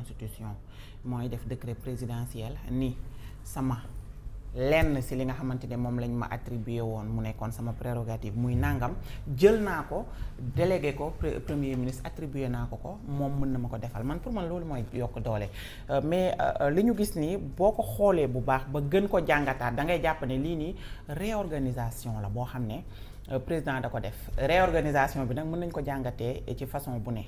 constitution mooy def décret présidentiel ni sama lenn si li nga xamante ne moom lañ ma attribué woon mu nekkoon sama prérogative muy nangam jël naa ko délégué ko premier ministre attribué naa ko moom mën na ma ko defal man pour man loolu mooy yokk doole mais li ñu gis nii boo ko xoolee bu baax ba gën ko jàngataat da ngay jàpp ne lii nii réorganisation la boo xam ne président da ko def réorganisation bi nag mën nañ ko jàngatee ci façon bu ne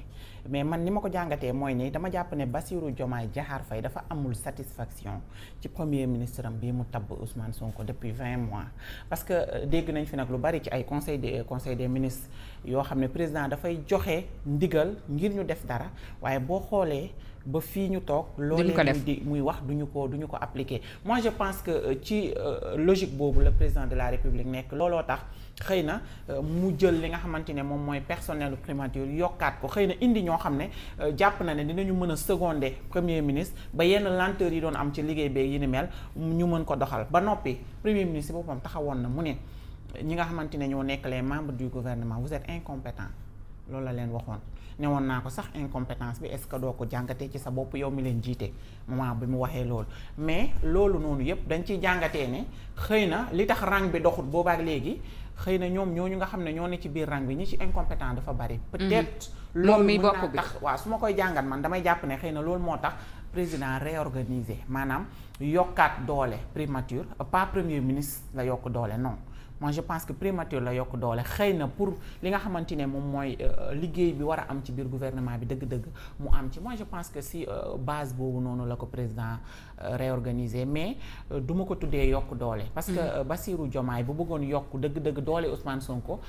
mais man ni ma ko jàngatee mooy ni dama jàpp ne Bassirou Diomaye Diakhar Faye dafa amul satisfaction ci premier ministre am bii mu tabb Ousmane Sonko depuis 20 mois parce que dégg nañ fi nag lu bari ci ay conseil des ministres yoo xam ne président dafay joxe ndigal ngir ñu def dara waaye boo xoolee ba fii ñu toog loolee di muy wax duñu ko appliquer moi je pense que ci logique boobu le président de la République nekk looloo tax xëy na mu jël li nga xamante ne moom mooy personnel primature yokkaat ko xëy na indi ñoo xam ne jàpp na ne dinañu mën a seconder premier ministre ba yenn lenteur yi doon am ci liggéey bee yi ni mel ñu mën ko doxal ba noppi premier ministre boppam taxawoon na mu ne ñi nga xamante ne ñoo nekk les membres du gouvernement vous êtes incompétents loolu la leen waxoon ne woon naa ko sax incompétence bi est-ce que doo ko jàngatee ci sa bopp yow mi leen jiite moment bi mu waxee loolu mais loolu noonu yëpp dañ ciy jàngatee ne xëy na li tax rang bi doxut boobaak léegi xëy na ñoom ñooñu nga xam ne ñoo ne ci biir rang bi ñi ci incompétent dafa bari peut-être loolu mën naa tax waaw su ma koy jàngat man damay jàpp ne xëy na loolu moo tax président réorganisé maanaam yokkaat doole primature pas premier ministre la yokk doole non moi je pense que primature la yokk doole xëy na pour li nga xamante ne moom mooy liggéey bi war a am ci biir gouvernement bi dëgg-dëgg mu am ci moi je pense que si base boobu noonu la ko président réorganisé mais du ma ko tuddee yokk doole parce que Bassirou Diomaye bu bëggoon yokk dëgg-dëgg doole Ousmane Sonko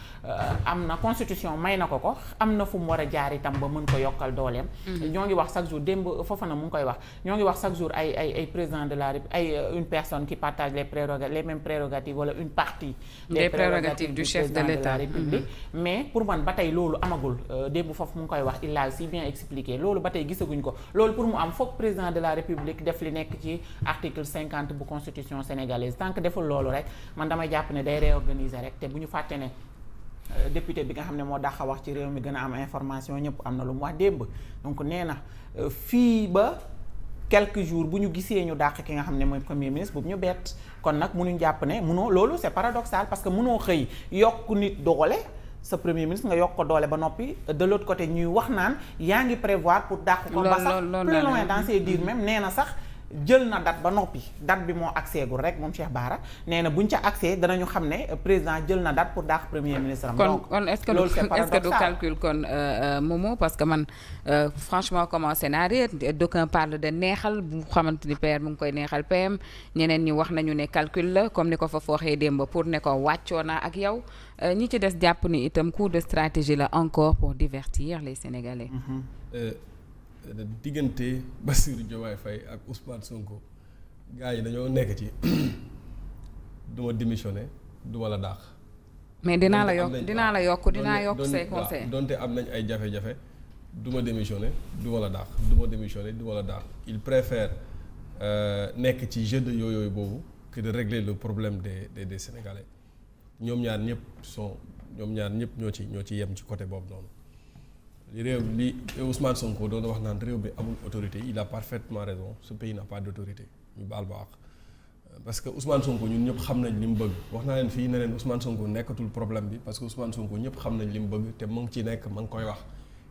am na constitution may na ko am na fu mu war a jaar itam ba mën ko yokkal dooleem ñoo ngi wax chaque jour démb foofa na mu ngi koy wax ñoo ngi wax chaque jour ay président de la République une personne qui partage les mêmes prérogatives wala une partie des prérogatives du chef de l'État mais pour man ba tey loolu amagul démb foofu mu ngi koy wax il l'a si bien expliqué loolu ba tey gisaguñ ko loolu pour mu am foog président de la République def li nekk ci article 50 bu constitution sénégalaise tant que deful loolu rek man damay jàpp ne day réorganiser rek te bu ñu fàtte ne député bi nga xam ne moo dàq wax ci réew mi gën a am information ñëpp am na lu mu wax démb donc nee na fii ba quelques jours bu ñu gisee ñu dàq ki nga xam ne mooy premier ministre boobu ñu bett kon nag mënuñ jàpp ne mënoo loolu c'est paradoxal parce que mënoo xëy yokk nit doole sa premier ministre nga yokk ko doole ba noppi de l'autre côté ñuy wax naan yaa ngi prévoir pour dàq ko ba sax plus loin dans ses dires même nee na sax jël na date ba noppi date bi moo accès gul rek moom Cheikh Bara nee na buñ ca accès danañu xam ne président jël na date pour dàq premier ministre am. donc kon est-ce que du calcul kon Momo parce que man franchement commencé naa réer d'aucuns parle de neexal bu xamante ni PR mu ngi koy neexal PM ñeneen ñi wax nañu ne calcul la comme ni ko fa fooxee démb pour ne ko wàccoo naa ak yow ñi ci des jàpp ni itam coup de stratégie la encore pour divertir les Sénégalais. diggante Bassirou Diomaye Faye ak Ousmane Sonko gars yi dañoo nekk ci duma démissionner duma la dàq. mais dinaa la yokk say conseils. donte am nañ ay jafe-jafe duma démissionner duma la dàq duma démissionner duma la dàq il préfère nekk ci jeu de yooyu boobu que de régler le problème des Sénégalais ñoom ñaar ñëpp ñoo ci yem ci côté boobu noonu. li Ousmane Sonko doon wax naan réew bi amul autorité il a parfaitement raison ce pays n'a pas d'autorité ñu baal ba wax parce que Ousmane Sonko ñun ñëpp xam nañ li mu bëgg wax naa leen fii ne leen Ousmane Sonko nekkatul problème bi parce que Ousmane Sonko ñëpp xam nañ li mu bëgg te mu ngi ci nekk ma ngi koy wax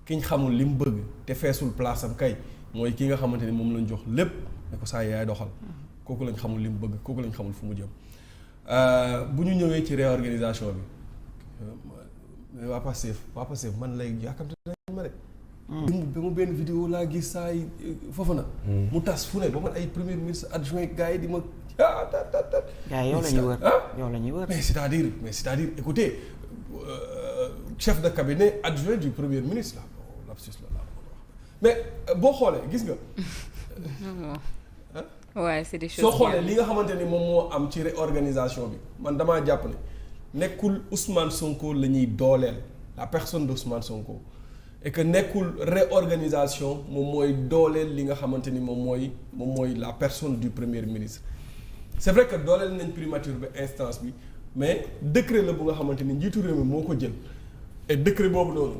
ki ñu xamul li mu bëgg te feesul place am kay mooy ki nga xamante ni moom lañ jox lépp ne ko saa yaay doxal kooku lañ xamul li mu bëgg kooku lañ xamul fu mu jëm bu ñu ñëwee ci réorganisation bi waa Pastef man lay yàkkamte ma rek ba mu benn vidéo laa gis saa yi foofu na mu tas fu ne ba man ay premier ministre adjoint gars yi di ma gars yow la ñuy wër mais c'est-à-dire écoutez chef de cabinet adjoint du premier ministre là lapsus la laa ko wax mais boo xoolee gis nga ouais c'est des choses soo xoolee li nga xamante ni moom moo am ci réorganisation bi man damaa jàpp ne nekkul Ousmane Sonko la ñuy dooleel la personne de Ousmane Sonko et que nekkul réorganisation moom mooy dooleel li nga xamante ni moom mooy la personne du premier ministre c'est vrai que dooleel nañ primature bi instance bi mais décret la bu nga xamante ni njiitu réew mi moo ko jël et décret boobu noonu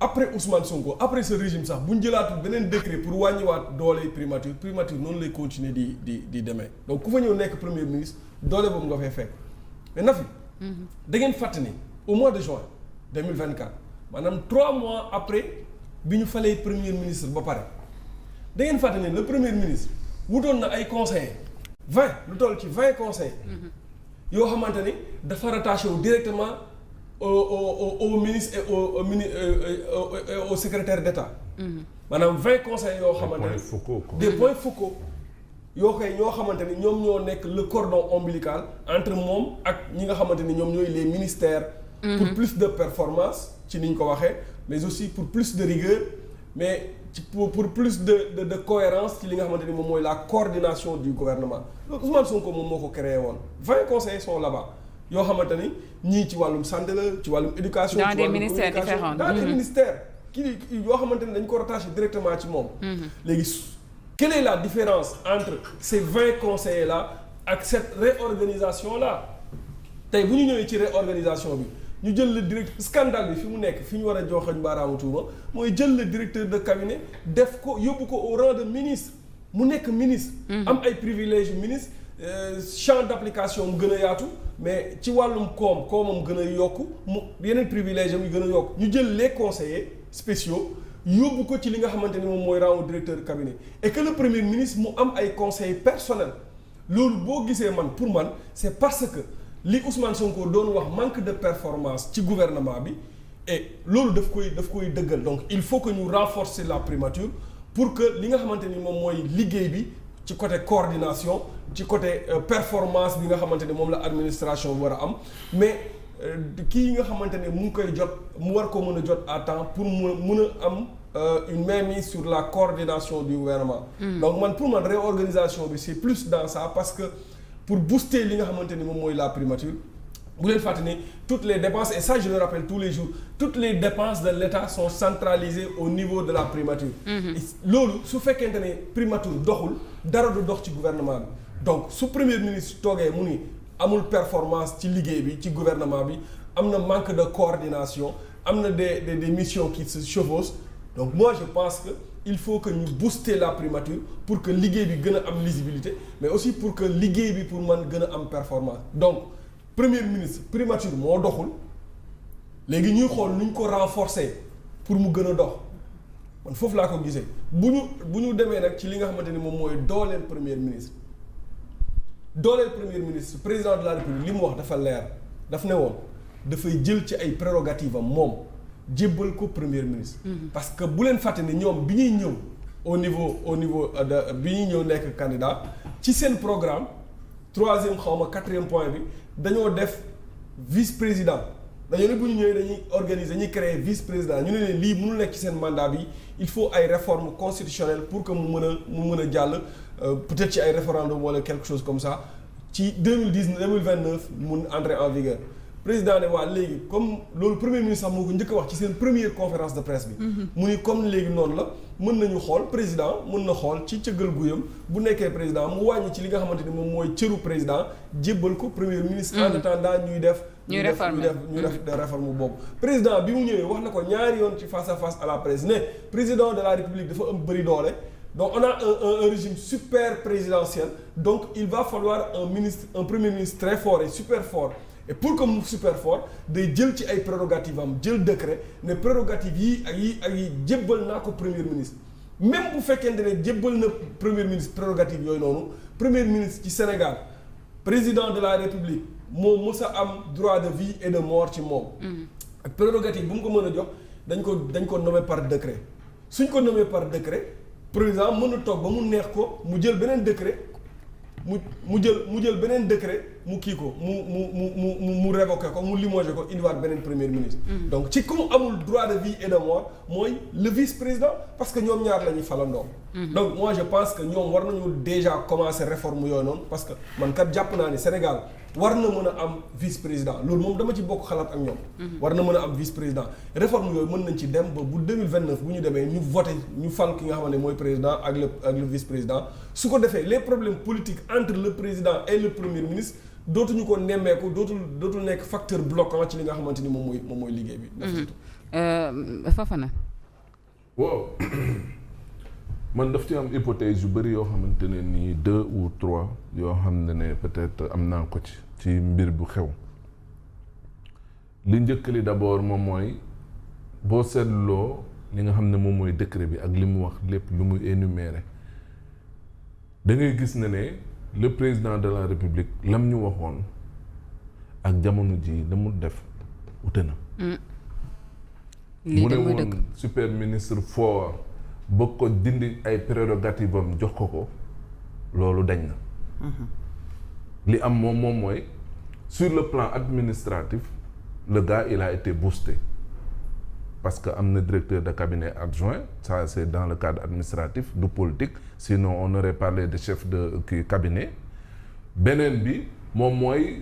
après Ousmane Sonko après ce régime sax bu ñu jëlaatu beneen décret pour wàññiwaat doole primature noonu lay continuer di demee donc ku fa ñëw nekk premier ministre doole boobu nga fay fekk mais na fi da ngeen fàtte ni au mois de juin 2024 maanaam 3 mois après bi ñu falee premier ministre ba pare da ngeen fàtte ni le premier ministre wutoon na ay conseillers 20 lu toll ci 20 conseillers yoo xamante ni dafa rattaché wu directement au ministre et au secrétaire d'État. maanaam 20 conseillers yoo xamante ni des points focaux ñoo xamante ni ñoom ñoo nekk le cordon ombilical entre moom ak ñi nga xamante ni ñoom ñooy les ministères. pour plus de performance ci ni ñu ko waxee mais aussi pour plus de rigueur mais pour plus de cohérence ci li nga xamante ni moom mooy la coordination du gouvernement donc Ousmane Sonko moom moo ko créé woon 20 conseillers sont là-bas yoo xamante ni ñii ci wàllum santé la ci wàllum éducation. dans des ministères différents dans des ministères kii yoo xamante ni dañ ko rattaché directement ci moom. léegi quelle est la différence entre ces 20 conseillers là ak cette réorganisation là tey bu ñu ñëwee ci réorganisation bi. ñu jël le directeur scandale bi fi mu nekk fi ñu war a joxoñ baaraamu tuuma mooy jël le directeur de cabinet def ko yóbbu ko au rang de ministre mu nekk ministre. am ay privilèges ministre champ d'application mu gën a yaatu mais ci wàllum koomam gën a yokku mu yeneen privilèges am yu gën a yokku ñu jël les conseillers spéciaux yóbbu ko ci li nga xamante ni moom mooy rang directeur de cabinet et que le premier ministre mu am ay conseils personnels loolu boo gisee man pour man c'est parce que. li Ousmane Sonko doon wax manque de performance ci gouvernement bi et loolu daf koy dëggal donc il faut que ñu renforcer la primature pour que li nga xamante ni moom mooy liggéey bi ci côté coordination ci côté performance bi nga xamante ni moom la administration bi war a am mais kii nga xamante ne mu ngi koy jot mu war ko mën a jot à temps pour mën a am une mainmise sur la coordination du gouvernement. Donc man pour man réorganisation bi c'est plus dans ça parce que pour booster li nga xamante ni moom mooy la primature bu leen fàtte ni toutes les dépenses et ça je le rappelle tous les jours toutes les dépenses de l'État sont centralisées au niveau de la primature. Loolu su fekkente ne primature doxul dara du dox ci gouvernement bi donc su premier ministre toogee mu ni amul performance ci liggéey bi ci gouvernement bi am na manque de coordination am na des missions qui se chevauchent donc moi je pense que il faut que ñu booster la primature pour que liggéey bi gën a am lisibilité mais aussi pour que liggéey bi pour man gën a am performance donc premier ministre primature moo doxul léegi ñuy xool nu ñu ko renforcer pour mu gën a dox man foofu laa ko gisee bu ñu demee nag ci li nga xamante ni moom mooy dooleel premier ministre président de la république li mu wax dafa leer daf ne woon dafay jël ci ay prérogatives am moom jébbal ko premier ministre. parce que bu leen fàtte ne ñoom bi ñuy ñëw au niveau de bi ñuy ñëw nekk candidat ci seen programme 3e xaw ma 4e point bi dañoo def vice-président dañoo ne bu ñu ñëwee dañuy créer vice-président ñu ne lii mënul nekk ci seen mandat bi il faut ay réformes constitutionnelles pour que mu mën a jàll peut-être ci ay référendum wala quelque chose comme ça ci 2029 mun entrer en vigueur. président ne waa léegi comme loolu premier ministre sax moo ko njëkk a wax ci seen première conférence de presse bi. mu ni comme léegi noonu la mën nañu xool président mën na xool ci cëggal guyam bu nekkee président mu wàññi ci li nga xamante ni moom mooy cëru président jébbal ko premier ministre. en attendant ñuy def réforme boobu. président bi mu ñëwee wax na ko ñaari yoon ci face à face à la presse ne président de la république dafa am bëri doole. donc on a un régime super présidentiel donc il va falloir un premier ministre très fort et super fort. et pour que mu super fort day jël ci ay prérogatives am jël décret ne prérogatives yii ak yi jébbal naa ko premier ministre même bu fekkente ne jébbal na premier ministre prérogatives yooyu noonu premier ministre ci Sénégal président de la République moo mës a am droit de vie et de mort ci moom. ak prérogative bu mu ko mën a jox dañ ko nommé par décret suñ ko nommé par décret président mën a toog ba mu neex ko mu jël beneen décret. mu jël beneen décret mu kii ko mu révoqué ko mu limogé ko indiwaat beneen premier ministre. donc ci ku mu amul droit de vie et de mort mooy le vice-président parce que ñoom ñaar la ñuy falandoo. donc moi je pense que ñoom war nañu déjà commencer réforme yooyu noonu parce que man kat jàpp naa ni Sénégal war na mën a am vice-président loolu moom dama ci bokk xalaat ak ñoom. war na mën a am vice-président réforme yooyu mën nañ ci dem ba bu 2029 bu ñu demee ñu voté ñu fal ki nga xamante ne mooy président ak le vice-président su ko defee les problèmes politiques entre le président et le premier ministre dootuñu ko nemmeeku dootul nekk facteur bloquant ci li nga xamante ni moom mooy liggéey bi. Fafana. waaw man daf ci am hypothèse yu bëri yoo xamante ne nii 2 ou 3 yoo xam ne peut-être am naa ko ci mbir bu xew li njëkk li d'abord moom mooy boo seetloo li nga xam ne moom mooy décret bi ak li mu wax lépp lu muy énuméré da ngay gis ne le président de la république lam ñu waxoon ak jamono ji la mu def ute na. lii de mu muy ne dëgg woon super ministre fort ba ko dindi ay prérogative am jox ko loolu dañ na. li am moom mooy sur le plan administratif le gars il a été boosté parce que am na directeur de cabinet adjoint ça c'est dans le cadre administratif du politique sinon on aurait parlé de chef de cabinet beneen bi moom mooy